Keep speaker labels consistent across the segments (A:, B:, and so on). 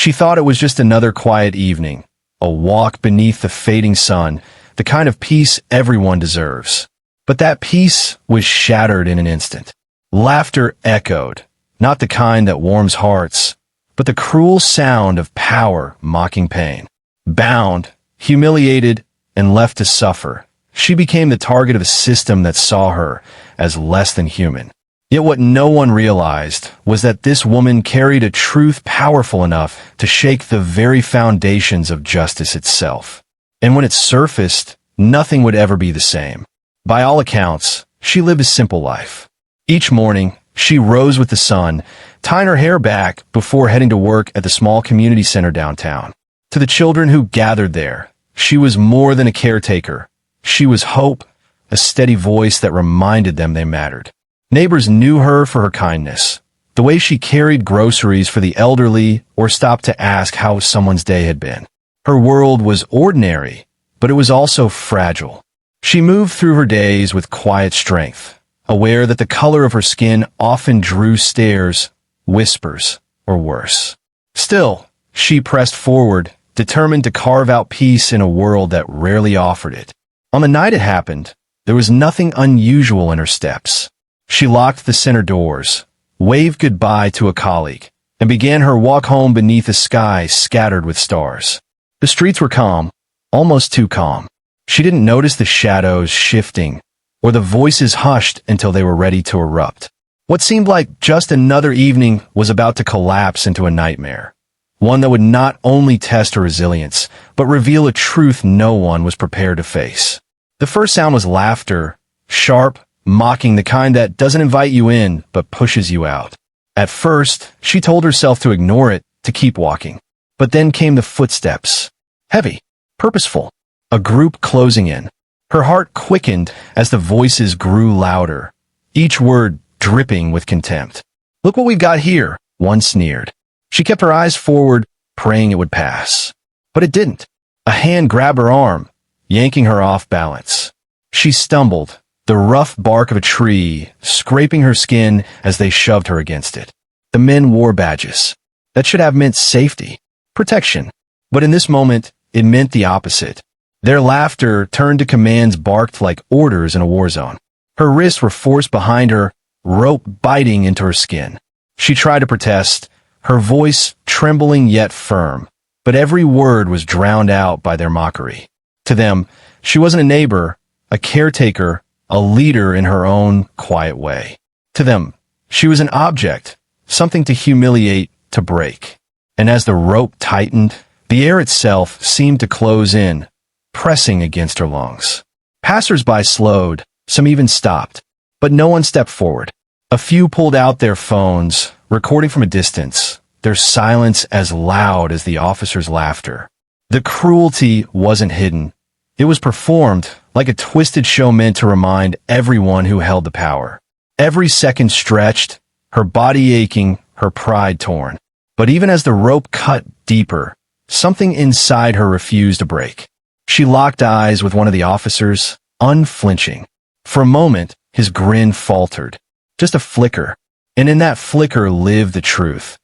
A: She thought it was just another quiet evening, a walk beneath the fading sun, the kind of peace everyone deserves. But that peace was shattered in an instant. Laughter echoed, not the kind that warms hearts, but the cruel sound of power mocking pain. Bound, humiliated, and left to suffer, she became the target of a system that saw her as less than human. Yet what no one realized was that this woman carried a truth powerful enough to shake the very foundations of justice itself. And when it surfaced, nothing would ever be the same. By all accounts, she lived a simple life. Each morning, she rose with the sun, tying her hair back before heading to work at the small community center downtown. To the children who gathered there, she was more than a caretaker. She was hope, a steady voice that reminded them they mattered. Neighbors knew her for her kindness, the way she carried groceries for the elderly or stopped to ask how someone's day had been. Her world was ordinary, but it was also fragile. She moved through her days with quiet strength, aware that the color of her skin often drew stares, whispers, or worse. Still, she pressed forward, determined to carve out peace in a world that rarely offered it. On the night it happened, there was nothing unusual in her steps. She locked the center doors, waved goodbye to a colleague, and began her walk home beneath a sky scattered with stars. The streets were calm, almost too calm. She didn't notice the shadows shifting, or the voices hushed until they were ready to erupt. What seemed like just another evening was about to collapse into a nightmare, one that would not only test her resilience, but reveal a truth no one was prepared to face. The first sound was laughter, sharp, mocking, the kind that doesn't invite you in, but pushes you out. At first, she told herself to ignore it, to keep walking. But then came the footsteps. Heavy, purposeful, a group closing in. Her heart quickened as the voices grew louder, each word dripping with contempt. "Look what we've got here," one sneered. She kept her eyes forward, praying it would pass. But it didn't. A hand grabbed her arm, yanking her off balance. She stumbled, the rough bark of a tree scraping her skin as they shoved her against it. The men wore badges. That should have meant safety, protection. But in this moment, it meant the opposite. Their laughter turned to commands barked like orders in a war zone. Her wrists were forced behind her, rope biting into her skin. She tried to protest, her voice trembling yet firm, but every word was drowned out by their mockery. To them, she wasn't a neighbor, a caretaker, a leader in her own quiet way. To them, she was an object, something to humiliate, to break. And as the rope tightened, the air itself seemed to close in, pressing against her lungs. Passers-by slowed, some even stopped, but no one stepped forward. A few pulled out their phones, recording from a distance, their silence as loud as the officer's laughter. The cruelty wasn't hidden. It was performed, like a twisted show meant to remind everyone who held the power. Every second stretched, her body aching, her pride torn. But even as the rope cut deeper, something inside her refused to break. She locked eyes with one of the officers, unflinching. For a moment, his grin faltered. Just a flicker. And in that flicker lived the truth.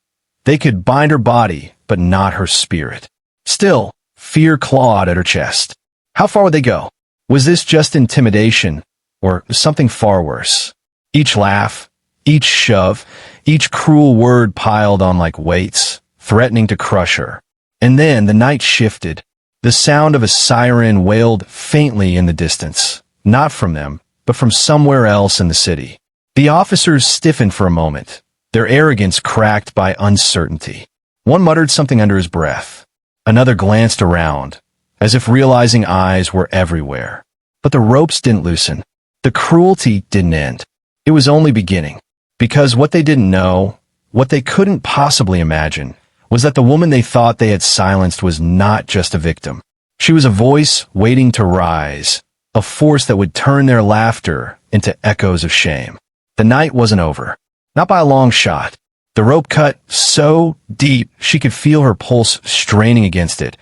A: They could bind her body, but not her spirit. Still, fear clawed at her chest. How far would they go? Was this just intimidation, or something far worse? Each laugh, each shove, each cruel word piled on like weights, threatening to crush her. And then the night shifted. The sound of a siren wailed faintly in the distance, not from them, but from somewhere else in the city. The officers stiffened for a moment, their arrogance cracked by uncertainty. One muttered something under his breath. Another glanced around, as if realizing eyes were everywhere. But the ropes didn't loosen. The cruelty didn't end. It was only beginning. Because what they didn't know, what they couldn't possibly imagine, was that the woman they thought they had silenced was not just a victim. She was a voice waiting to rise, a force that would turn their laughter into echoes of shame. The night wasn't over. Not by a long shot. The rope cut so deep she could feel her pulse straining against it,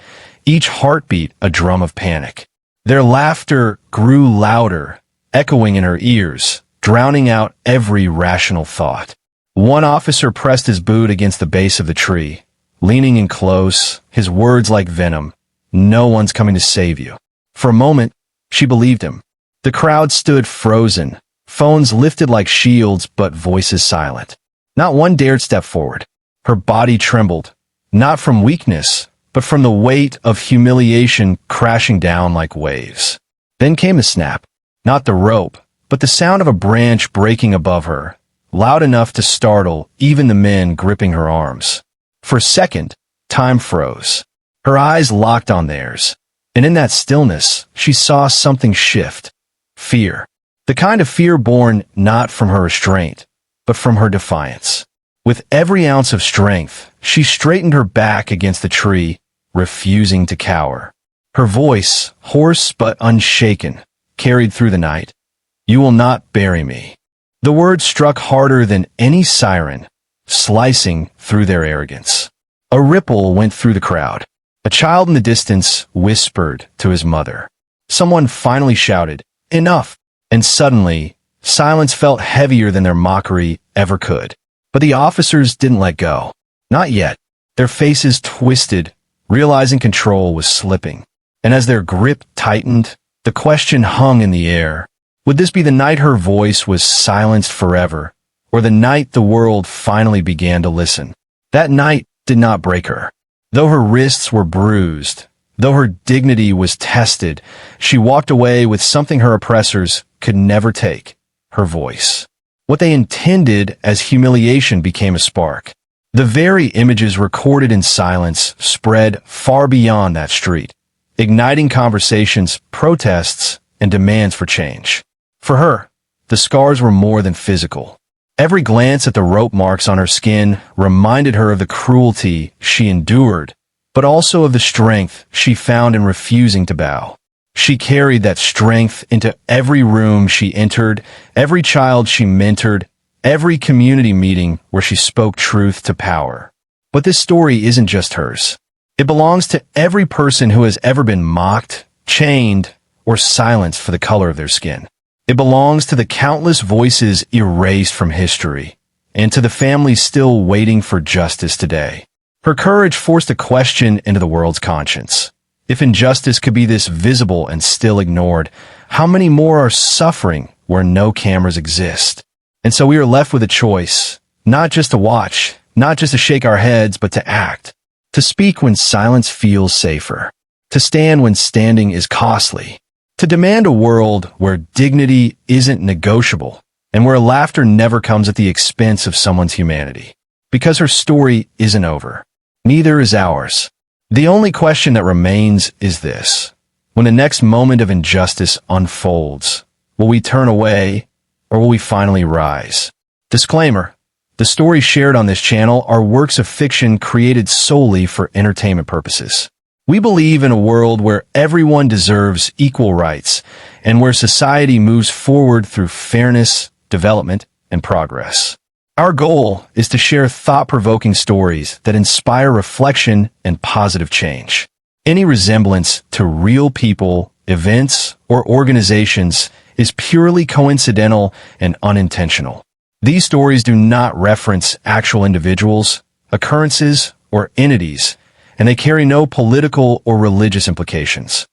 A: each heartbeat a drum of panic. Their laughter grew louder, echoing in her ears, drowning out every rational thought. One officer pressed his boot against the base of the tree, leaning in close, his words like venom. No one's coming to save you. For a moment, she believed him. The crowd stood frozen, phones lifted like shields, but voices silent. Not one dared step forward. Her body trembled, not from weakness, but from the weight of humiliation crashing down like waves. Then came a snap. Not the rope, but the sound of a branch breaking above her, loud enough to startle even the men gripping her arms. For a second, time froze. Her eyes locked on theirs, and in that stillness, she saw something shift. Fear. The kind of fear born not from her restraint, but from her defiance. With every ounce of strength, she straightened her back against the tree, refusing to cower. Her voice, hoarse but unshaken, carried through the night. "You will not bury me." The words struck harder than any siren, slicing through their arrogance. A ripple went through the crowd. A child in the distance whispered to his mother. Someone finally shouted, "Enough!" And suddenly, silence felt heavier than their mockery ever could. But the officers didn't let go. Not yet. Their faces twisted, realizing control was slipping. And as their grip tightened, the question hung in the air. Would this be the night her voice was silenced forever, or the night the world finally began to listen? That night did not break her. Though her wrists were bruised, though her dignity was tested, she walked away with something her oppressors could never take: her voice. What they intended as humiliation became a spark. The very images recorded in silence spread far beyond that street, igniting conversations, protests, and demands for change. For her, the scars were more than physical. Every glance at the rope marks on her skin reminded her of the cruelty she endured, but also of the strength she found in refusing to bow. She carried that strength into every room she entered, every child she mentored, every community meeting where she spoke truth to power. But this story isn't just hers. It belongs to every person who has ever been mocked, chained, or silenced for the color of their skin. It belongs to the countless voices erased from history, and to the families still waiting for justice today. Her courage forced a question into the world's conscience. If injustice could be this visible and still ignored, how many more are suffering where no cameras exist? And so we are left with a choice, not just to watch, not just to shake our heads, but to act. To speak when silence feels safer. To stand when standing is costly. To demand a world where dignity isn't negotiable, and where laughter never comes at the expense of someone's humanity. Because her story isn't over. Neither is ours. The only question that remains is this: when the next moment of injustice unfolds, will we turn away, or will we finally rise? Disclaimer: the stories shared on this channel are works of fiction created solely for entertainment purposes. We believe in a world where everyone deserves equal rights, and where society moves forward through fairness, development, and progress. Our goal is to share thought-provoking stories that inspire reflection and positive change. Any resemblance to real people, events, or organizations is purely coincidental and unintentional. These stories do not reference actual individuals, occurrences, or entities, and they carry no political or religious implications.